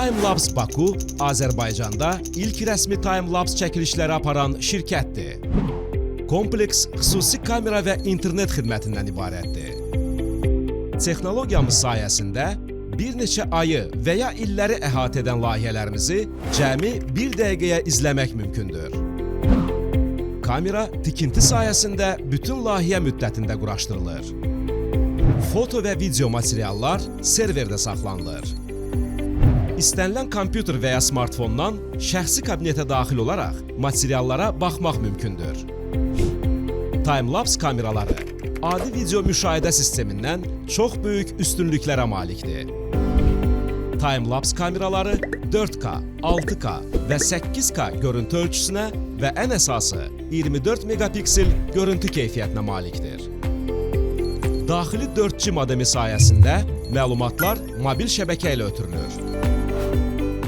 Timelapse Baku Azərbaycanda ilk rəsmi timelapse çəkilişləri aparan şirkətdir. Kompleks xüsusi kamera və internet xidmətindən ibarətdir. Texnologiyamız sayəsində bir neçə ayı və ya illəri əhatə edən layihələrimizi cəmi 1 dəqiqəyə izləmək mümkündür. Kamera tikinti sayəsində bütün layihə müddətində quraşdırılır. Foto və video materiallar serverdə saxlanılır. İstənilən kompüter və ya smartfondan şəxsi kabinetə daxil olaraq materiallara baxmaq mümkündür. Timelapse kameraları adi video müşahidə sistemindən çox böyük üstünlüklərə malikdir. Timelapse kameraları 4K, 6K və 8K görüntü ölçüsünə və ən əsası 24 megapiksil görüntü keyfiyyətinə malikdir. Daxili 4G modemi sayəsində məlumatlar mobil şəbəkə ilə ötürülür.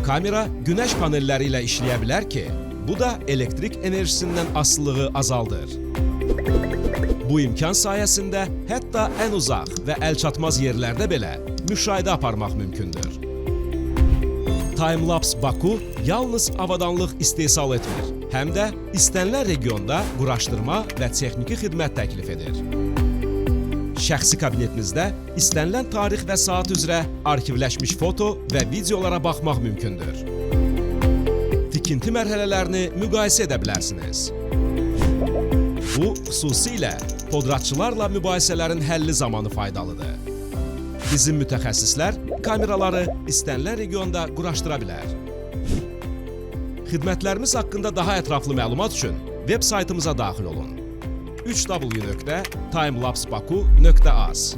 Kamera günəş panelləri ilə işləyə bilər ki, bu da elektrik enerjisindən asılılığı azaldır. Bu imkan sayəsində hətta ən uzaq və əlçatmaz yerlərdə belə müşahidə aparmaq mümkündür. Timelapse Baku yalnız avadanlıq istehsal etmir, həm də istənilən regionda quraşdırma və texniki xidmət təklif edir. Şəxsi kabinetinizdə istənilən tarix və saat üzrə arxivləşmiş foto və videolara baxmaq mümkündür. Tikinti mərhələlərini müqayisə edə bilərsiniz. Bu, xüsusilə podratçılarla mübahisələrin həlli zamanı faydalıdır. Bizim mütəxəssislər kameraları istənilən regionda quraşdıra bilər. Xidmətlərimiz haqqında daha ətraflı məlumat üçün veb saytımıza daxil olun. www.timelapsebaku.az